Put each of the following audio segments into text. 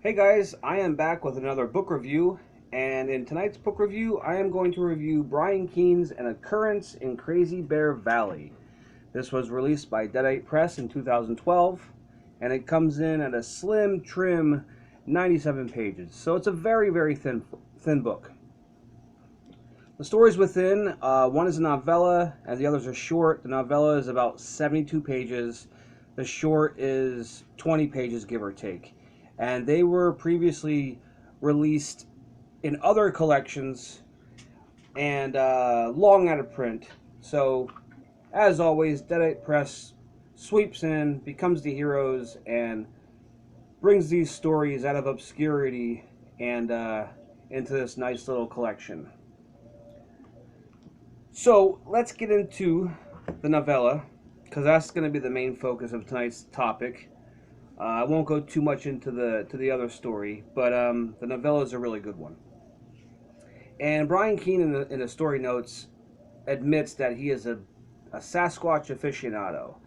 Hey guys, I am back with another book review, and in tonight's book review, I am going to review Brian Keene's An Occurrence in Crazy Bear Valley. This was released by Deadite Press in 2012, and it comes in at a slim, trim 97 pages. So it's a very thin book. The stories within, one is a novella, and the others are short. The novella is about 72 pages. The short is 20 pages, give or take. And they were previously released in other collections and long out of print. So, as always, Deadite Press sweeps in, becomes the heroes, and brings these stories out of obscurity and into this nice little collection. So let's get into the novella, because that's going to be the main focus of tonight's topic. I won't go too much into the other story, but the novella is a really good one. And Brian Keene in the story notes admits that he is a Sasquatch aficionado,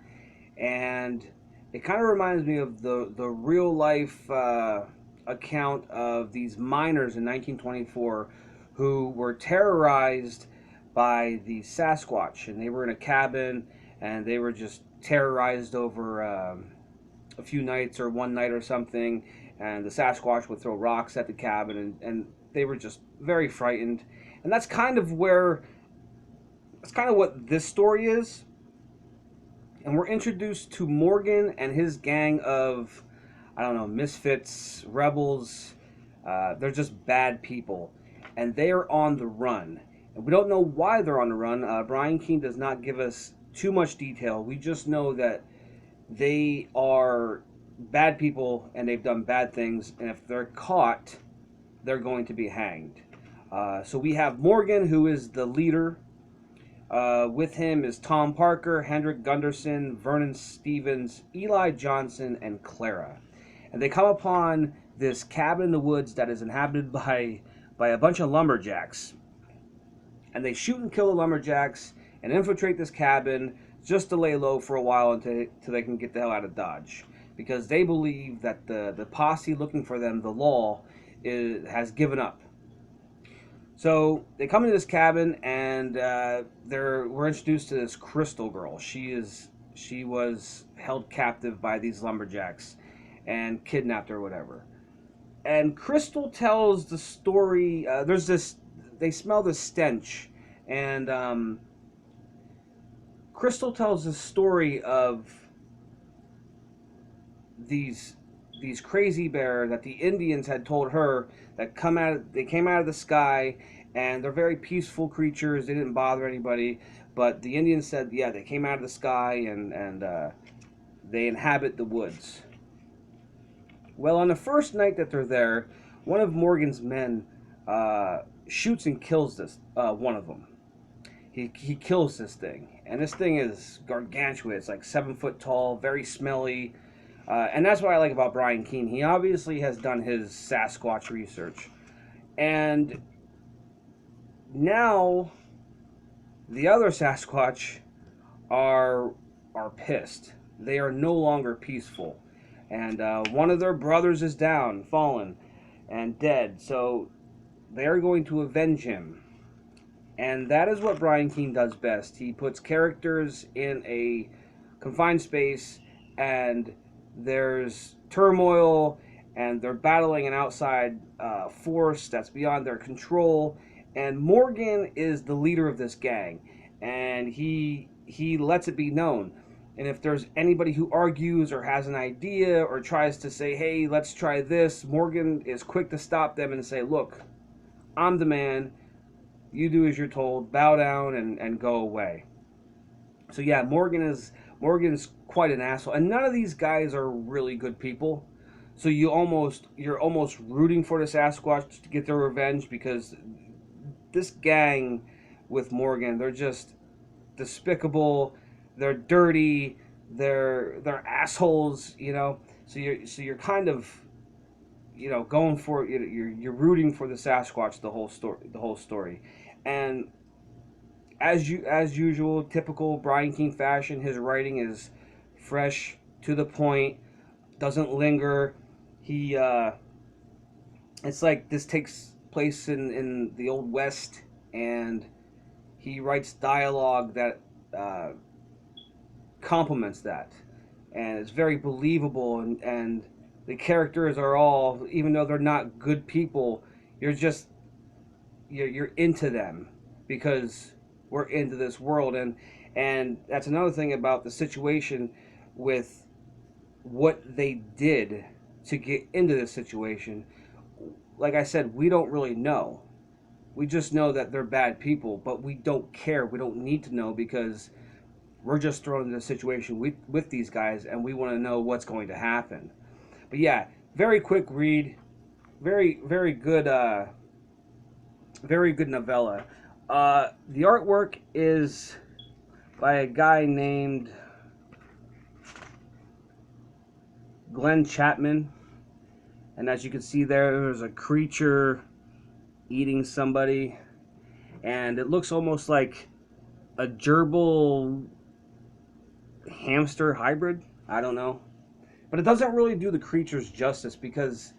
and it kind of reminds me of the real life account of these miners in 1924 who were terrorized by the Sasquatch, and they were in a cabin and they were just terrorized over a few nights or one night or something, and the Sasquatch would throw rocks at the cabin, and they were just very frightened. And that's kind of what this story is. And we're introduced to Morgan and his gang of, I don't know, misfits, rebels. They're just bad people, and they are on the run. And we don't know why they're on the run. Brian Keene does not give us too much detail. We just know that they are bad people and they've done bad things, and if they're caught, they're going to be hanged. So we have Morgan, who is the leader. With him is Tom Parker, Hendrik Gunderson, Vernon Stevens, Eli Johnson, and Clara. And they come upon this cabin in the woods that is inhabited by a bunch of lumberjacks. And they shoot and kill the lumberjacks and infiltrate this cabin just to lay low for a while until they can get the hell out of Dodge. Because they believe that the posse looking for them, the law, has given up. So they come into this cabin, and we're introduced to this Crystal girl. She was held captive by these lumberjacks and kidnapped or whatever. And Crystal tells the story. They smell the stench, and Crystal tells the story of these crazy bear that the Indians had told her that they came out of the sky, and they're very peaceful creatures. They didn't bother anybody, but the Indians said, yeah, they came out of the sky, and they inhabit the woods. Well, on the first night that they're there, one of Morgan's men shoots and kills one of them. He kills this thing, and this thing is gargantuan. It's like 7 foot tall, very smelly. And that's what I like about Brian Keene. He obviously has done his Sasquatch research. And now the other Sasquatch are pissed. They are no longer peaceful. And one of their brothers is fallen, and dead. So they are going to avenge him. And that is what Brian Keene does best. He puts characters in a confined space, and there's turmoil, and they're battling an outside force that's beyond their control. And Morgan is the leader of this gang, and he lets it be known. And if there's anybody who argues or has an idea or tries to say, hey, let's try this, Morgan is quick to stop them and say, look, I'm the man. You do as you're told. Bow down and go away. So yeah, Morgan's quite an asshole, and none of these guys are really good people. So you're almost rooting for the Sasquatch to get their revenge, because this gang with Morgan, they're just despicable. They're dirty. They're assholes. So you're kind of going for it. You're rooting for the Sasquatch the whole story, and as usual, typical Brian Keene fashion, his writing is fresh, to the point, doesn't linger. He It's like this takes place in the Old West, and he writes dialogue that complements that, and it's very believable, and the characters are all, even though they're not good people, you're just you're into them because we're into this world. And that's another thing about the situation with what they did to get into this situation. Like I said, we don't really know. We just know that they're bad people, but we don't care. We don't need to know because we're just thrown into a situation with these guys, and we want to know what's going to happen. But yeah, very quick read, very good, very good novella. The artwork is by a guy named Glenn Chapman, and as you can see there's a creature eating somebody, and it looks almost like a gerbil hamster hybrid. I don't know, but it doesn't really do the creatures justice because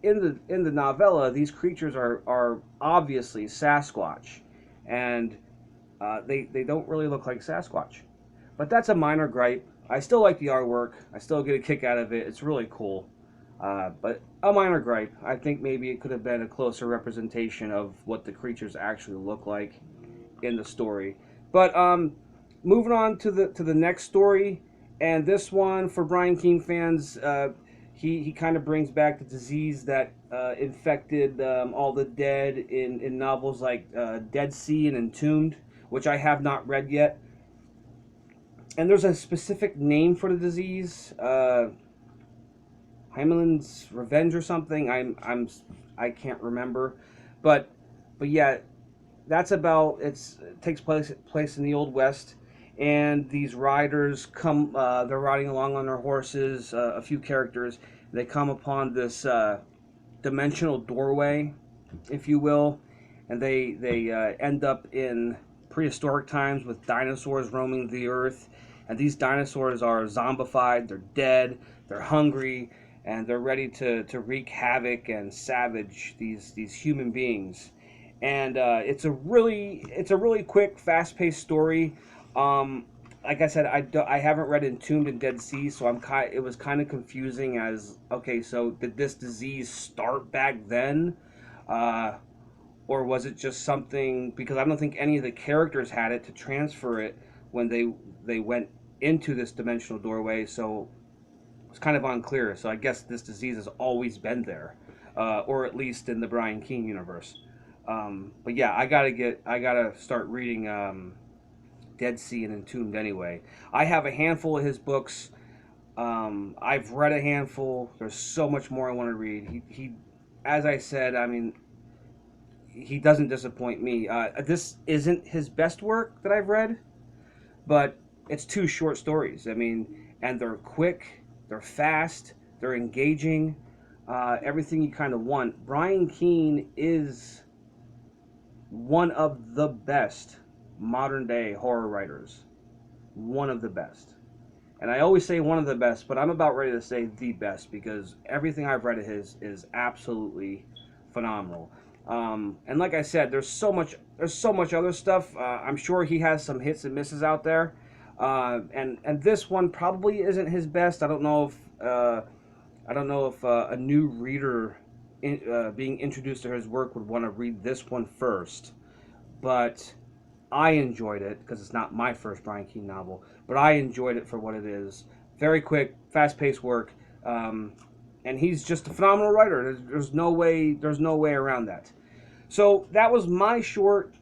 in the novella these creatures are obviously Sasquatch, and they don't really look like Sasquatch. But that's a minor gripe. I still like the artwork. I still get a kick out of it. It's really cool. But a minor gripe. I think maybe it could have been a closer representation of what the creatures actually look like in the story. But moving on to the next story, and this one for Brian Keene fans, he kind of brings back the disease that infected all the dead in novels like Dead Sea and Entombed, which I have not read yet. And there's a specific name for the disease, Heimelin's Revenge or something. I can't remember, but yeah, that's about it takes place in the Old West, and these riders come. They're riding along on their horses. A few characters. They come upon this dimensional doorway, if you will, and they end up in prehistoric times with dinosaurs roaming the earth. And these dinosaurs are zombified. They're dead. They're hungry, and they're ready to wreak havoc and savage these human beings. And it's a really quick, fast-paced story. Like I said, I haven't read Entombed and Dead Sea, so it was kind of confusing. As okay, so did this disease start back then, or was it just something? Because I don't think any of the characters had it to transfer it when they went into this dimensional doorway. So it's kind of unclear. So I guess this disease has always been there, or at least in the Brian Keene universe. But yeah, I gotta start reading Dead Sea and Entombed anyway. I have a handful of his books. I've read a handful. There's so much more I want to read. He as I said, I mean, he doesn't disappoint me. This isn't his best work that I've read, but it's 2 short stories. I mean, and they're quick, they're fast, they're engaging, everything you kind of want. Brian Keene is one of the best modern day horror writers. One of the best. And I always say one of the best, but I'm about ready to say the best because everything I've read of his is absolutely phenomenal. And like I said, there's so much other stuff. I'm sure he has some hits and misses out there. And this one probably isn't his best. I don't know if a new reader being introduced to his work would want to read this one first. But I enjoyed it because it's not my first Brian Keene novel. But I enjoyed it for what it is. Very quick, fast-paced work, and he's just a phenomenal writer. There's no way around that. So that was my short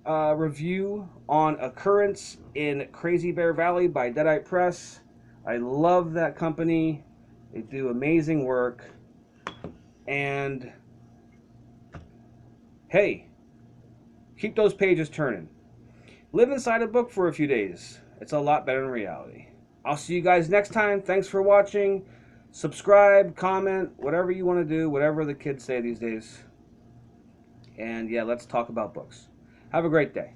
review on Occurrence in Crazy Bear Valley by Deadite Press. I love that company. They do amazing work. And hey, keep those pages turning. Live inside a book for a few days. It's a lot better in reality. I'll see you guys next time. Thanks for watching. Subscribe, comment, whatever you want to do, whatever the kids say these days. And yeah, let's talk about books. Have a great day.